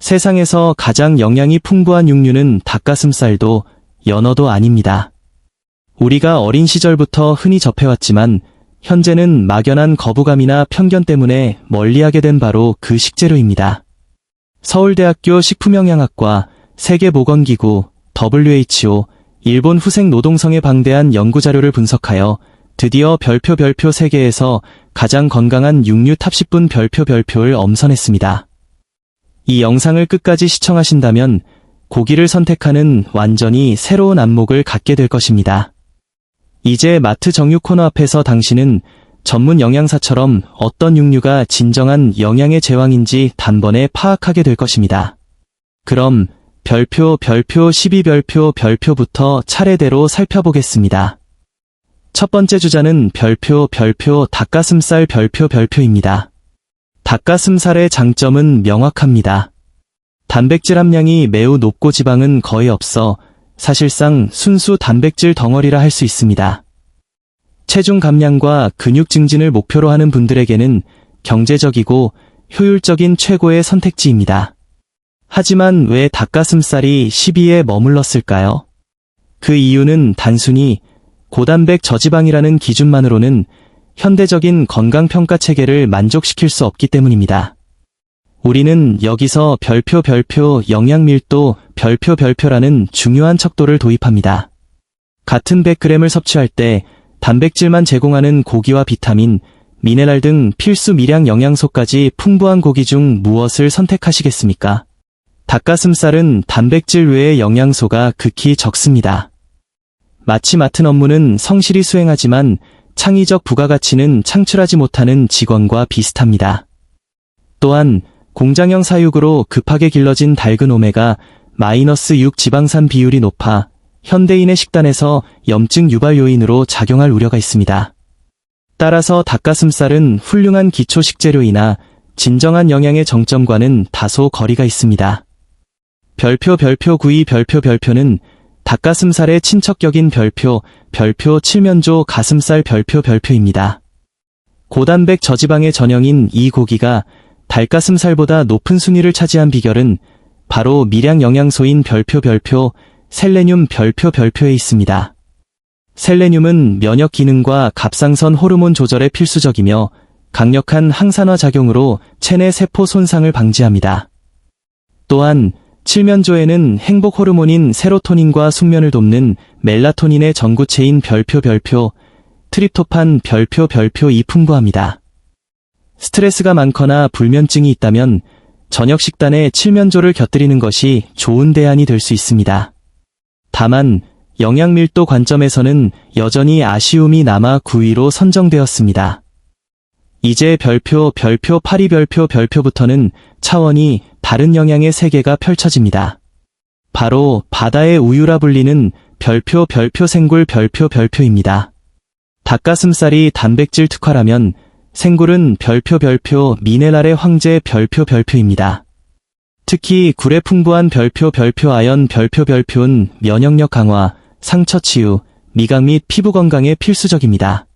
세상에서 가장 영양이 풍부한 육류는 닭가슴살도 연어도 아닙니다. 우리가 어린 시절부터 흔히 접해왔지만 현재는 막연한 거부감이나 편견 때문에 멀리하게 된 바로 그 식재료입니다. 서울대학교 식품영양학과, 세계보건기구, WHO, 일본 후생 노동성에 방대한 연구자료를 분석하여 드디어 별표 세계에서 가장 건강한 육류 탑 10분 별표를 엄선했습니다. 이 영상을 끝까지 시청하신다면 고기를 선택하는 완전히 새로운 안목을 갖게 될 것입니다. 이제 마트 정육 코너 앞에서 당신은 전문 영양사처럼 어떤 육류가 진정한 영양의 제왕인지 단번에 파악하게 될 것입니다. 그럼 별표 12별표부터 차례대로 살펴보겠습니다. 첫 번째 주자는 별표 닭가슴살 별표입니다. 닭가슴살의 장점은 명확합니다. 단백질 함량이 매우 높고 지방은 거의 없어 사실상 순수 단백질 덩어리라 할 수 있습니다. 체중 감량과 근육 증진을 목표로 하는 분들에게는 경제적이고 효율적인 최고의 선택지입니다. 하지만 왜 닭가슴살이 10위에 머물렀을까요? 그 이유는 단순히 고단백 저지방이라는 기준만으로는 현대적인 건강평가 체계를 만족시킬 수 없기 때문입니다. 우리는 여기서 별표 영양밀도 별표라는 중요한 척도를 도입합니다. 같은 100g을 섭취할 때 단백질만 제공하는 고기와 비타민, 미네랄 등 필수 미량 영양소까지 풍부한 고기 중 무엇을 선택하시겠습니까? 닭가슴살은 단백질 외의 영양소가 극히 적습니다. 마치 맡은 업무는 성실히 수행하지만 창의적 부가가치는 창출하지 못하는 직원과 비슷합니다. 또한 공장형 사육으로 급하게 길러진 닭은 오메가-6 지방산 비율이 높아 현대인의 식단에서 염증 유발 요인으로 작용할 우려가 있습니다. 따라서 닭가슴살은 훌륭한 기초 식재료이나 진정한 영양의 정점과는 다소 거리가 있습니다. 별표 9위 별표는 닭가슴살의 친척격인 별표 칠면조 가슴살 별표입니다. 고단백 저지방의 전형인 이 고기가 닭가슴살보다 높은 순위를 차지한 비결은 바로 미량 영양소인 별표 셀레늄 별표에 있습니다. 셀레늄은 면역 기능과 갑상선 호르몬 조절에 필수적이며 강력한 항산화 작용으로 체내 세포 손상을 방지합니다. 또한 칠면조에는 행복 호르몬인 세로토닌과 숙면을 돕는 멜라토닌의 전구체인 별표 트립토판 별표이 풍부합니다. 스트레스가 많거나 불면증이 있다면 저녁 식단에 칠면조를 곁들이는 것이 좋은 대안이 될 수 있습니다. 다만 영양밀도 관점에서는 여전히 아쉬움이 남아 9위로 선정되었습니다. 이제 별표 8위 별표부터는 차원이 다른 영양의 세계가 펼쳐집니다. 바로 바다의 우유라 불리는 별표 생굴 별표입니다. 닭가슴살이 단백질 특화라면 생굴은 별표 미네랄의 황제 별표입니다. 특히 굴에 풍부한 별표 아연 별표는 면역력 강화, 상처 치유, 미각 및 피부 건강에 필수적입니다.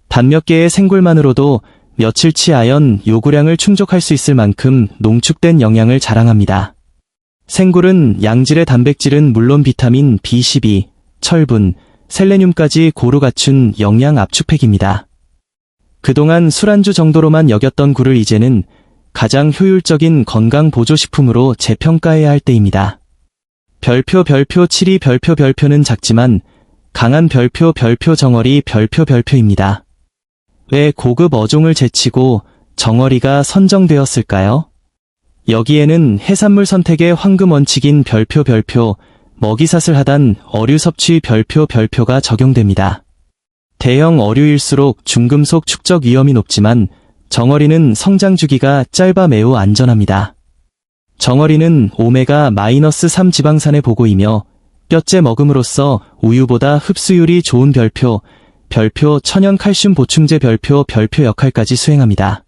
단 몇 개의 생굴만으로도 며칠치 아연 요구량을 충족할 수 있을 만큼 농축된 영양을 자랑합니다. 생굴은 양질의 단백질은 물론 비타민 B12, 철분, 셀레늄까지 고루 갖춘 영양 압축팩입니다. 그동안 술안주 정도로만 여겼던 굴을 이제는 가장 효율적인 건강 보조식품으로 재평가해야 할 때입니다. 별표 7위 별표는 작지만 강한 별표 정어리 별표입니다. 왜 고급 어종을 제치고 정어리가 선정되었을까요? 여기에는 해산물 선택의 황금 원칙인 별표 먹이사슬 하단 어류 섭취 별표가 적용됩니다. 대형 어류일수록 중금속 축적 위험이 높지만 정어리는 성장 주기가 짧아 매우 안전합니다. 정어리는 오메가-3 지방산의 보고이며 뼈째 먹음으로써 우유보다 흡수율이 좋은 별표 천연 칼슘 보충제 별표 역할까지 수행합니다.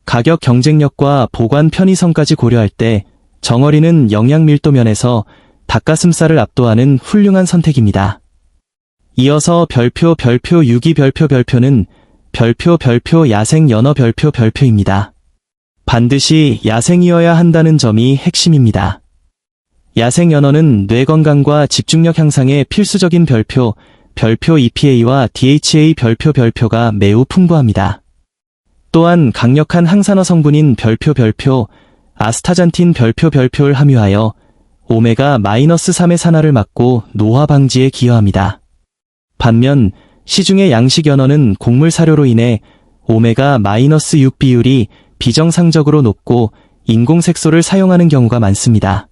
가격 경쟁력과 보관 편의성까지 고려할 때 정어리는 영양 밀도 면에서 닭가슴살을 압도하는 훌륭한 선택입니다. 이어서 별표 6위 별표는 별표 야생 연어 별표입니다. 반드시 야생이어야 한다는 점이 핵심입니다. 야생 연어는 뇌 건강과 집중력 향상에 필수적인 별표 EPA와 DHA 별표가 매우 풍부합니다. 또한 강력한 항산화 성분인 별표 아스타잔틴 별표를 함유하여 오메가-3의 산화를 막고 노화 방지에 기여합니다. 반면 시중의 양식 연어는 곡물 사료로 인해 오메가-6 비율이 비정상적으로 높고 인공색소를 사용하는 경우가 많습니다.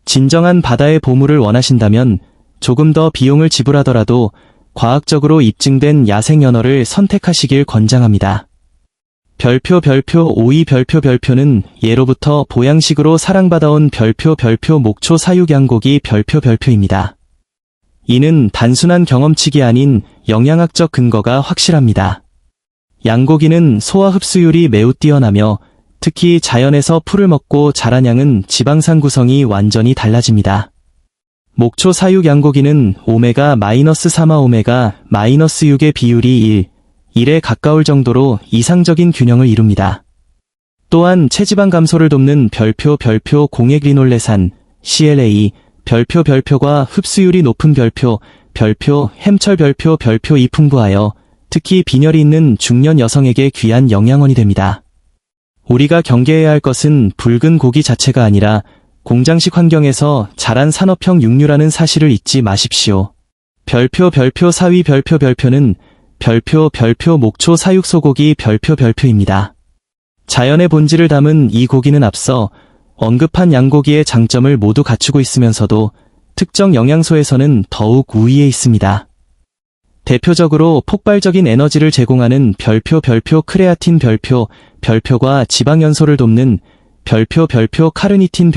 진정한 바다의 보물을 원하신다면 조금 더 비용을 지불하더라도 과학적으로 입증된 야생 연어를 선택하시길 권장합니다. 오이 별표는 예로부터 보양식으로 사랑받아온 별표 목초 사육 양고기 별표입니다. 이는 단순한 경험칙이 아닌 영양학적 근거가 확실합니다. 양고기는 소화 흡수율이 매우 뛰어나며 특히 자연에서 풀을 먹고 자란 양은 지방산 구성이 완전히 달라집니다. 목초 사육 양고기는 오메가-3와 오메가-6의 비율이 1에 가까울 정도로 이상적인 균형을 이룹니다. 또한 체지방 감소를 돕는 별표 공액리놀레산 CLA 별표가 흡수율이 높은 별표 햄철 별표이 풍부하여 특히 빈혈이 있는 중년 여성에게 귀한 영양원이 됩니다. 우리가 경계해야 할 것은 붉은 고기 자체가 아니라 공장식 환경에서 자란 산업형 육류라는 사실을 잊지 마십시오. 사위 별표는 별표 목초 사육 소고기 별표입니다. 자연의 본질을 담은 이 고기는 앞서 언급한 양고기의 장점을 모두 갖추고 있으면서도 특정 영양소에서는 더욱 우위에 있습니다. 대표적으로 폭발적인 에너지를 제공하는 별표 크레아틴 별표과 지방 연소를 돕는 별표 카르니틴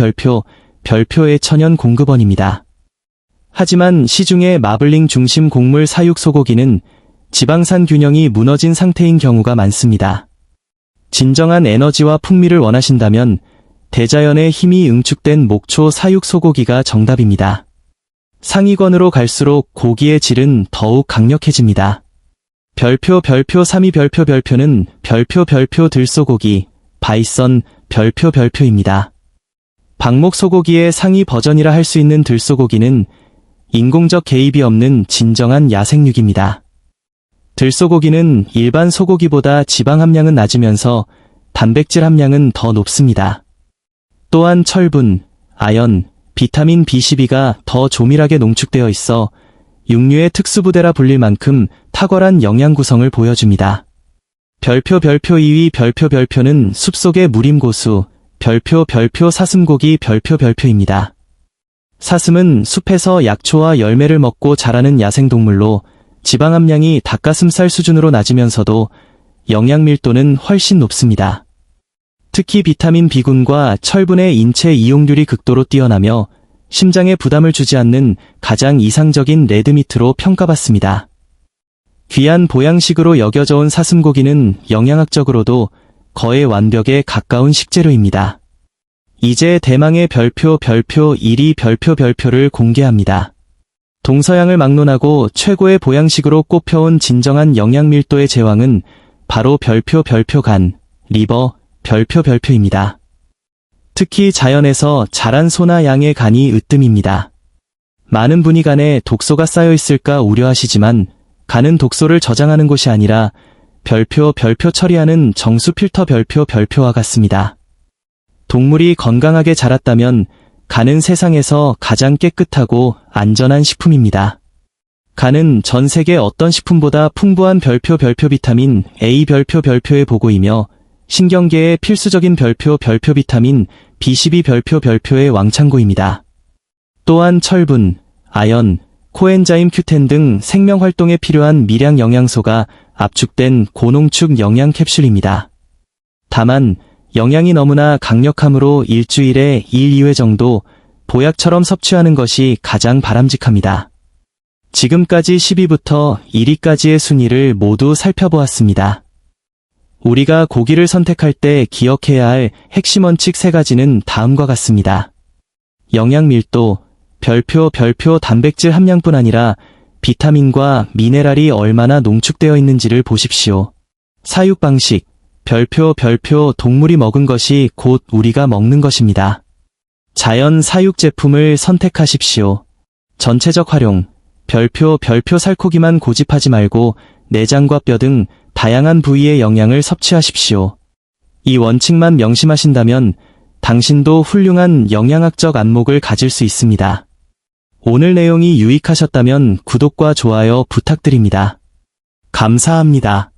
별표의 천연 공급원입니다. 하지만 시중의 마블링 중심 곡물 사육 소고기는 지방산 균형이 무너진 상태인 경우가 많습니다. 진정한 에너지와 풍미를 원하신다면 대자연의 힘이 응축된 목초 사육 소고기가 정답입니다. 상위권으로 갈수록 고기의 질은 더욱 강력해집니다. 별표 3위 별표는 별표 들소고기 바이선 별표입니다. 방목 소고기의 상위 버전이라 할 수 있는 들소고기는 인공적 개입이 없는 진정한 야생육입니다. 들소고기는 일반 소고기보다 지방 함량은 낮으면서 단백질 함량은 더 높습니다. 또한 철분, 아연, 비타민 B12가 더 조밀하게 농축되어 있어 육류의 특수부대라 불릴 만큼 탁월한 영양 구성을 보여줍니다. 별표 2위 별표는 숲속의 무림고수 별표 사슴고기 별표입니다. 사슴은 숲에서 약초와 열매를 먹고 자라는 야생동물로 지방 함량이 닭가슴살 수준으로 낮으면서도 영양 밀도는 훨씬 높습니다. 특히 비타민 B군과 철분의 인체 이용률이 극도로 뛰어나며 심장에 부담을 주지 않는 가장 이상적인 레드미트로 평가받습니다. 귀한 보양식으로 여겨져 온 사슴고기는 영양학적으로도 거의 완벽에 가까운 식재료입니다. 이제 대망의 별표 1위 별표를 공개합니다. 동서양을 막론하고 최고의 보양식으로 꼽혀온 진정한 영양 밀도의 제왕은 바로 별표 간, 리버 별표입니다. 특히 자연에서 자란 소나 양의 간이 으뜸입니다. 많은 분이 간에 독소가 쌓여 있을까 우려하시지만 간은 독소를 저장하는 곳이 아니라 별표 처리하는 정수 필터 별표와 같습니다. 동물이 건강하게 자랐다면 간은 세상에서 가장 깨끗하고 안전한 식품입니다. 간은 전 세계 어떤 식품보다 풍부한 별표 비타민 A 별표의 보고이며 신경계의 필수적인 별표 비타민 B12 별표의 왕창고입니다. 또한 철분, 아연, 코엔자임 Q10 등 생명활동에 필요한 미량 영양소가 압축된 고농축 영양 캡슐입니다. 다만 영양이 너무나 강력하므로 일주일에 1-2회 정도 보약처럼 섭취하는 것이 가장 바람직합니다. 지금까지 10위부터 1위까지의 순위를 모두 살펴보았습니다. 우리가 고기를 선택할 때 기억해야 할 핵심 원칙 3가지는 다음과 같습니다. 영양 밀도, 별표 단백질 함량뿐 아니라 비타민과 미네랄이 얼마나 농축되어 있는지를 보십시오. 사육 방식, 별표 동물이 먹은 것이 곧 우리가 먹는 것입니다. 자연 사육 제품을 선택하십시오. 전체적 활용, 별표 살코기만 고집하지 말고 내장과 뼈 등 다양한 부위의 영양을 섭취하십시오. 이 원칙만 명심하신다면 당신도 훌륭한 영양학적 안목을 가질 수 있습니다. 오늘 내용이 유익하셨다면 구독과 좋아요 부탁드립니다. 감사합니다.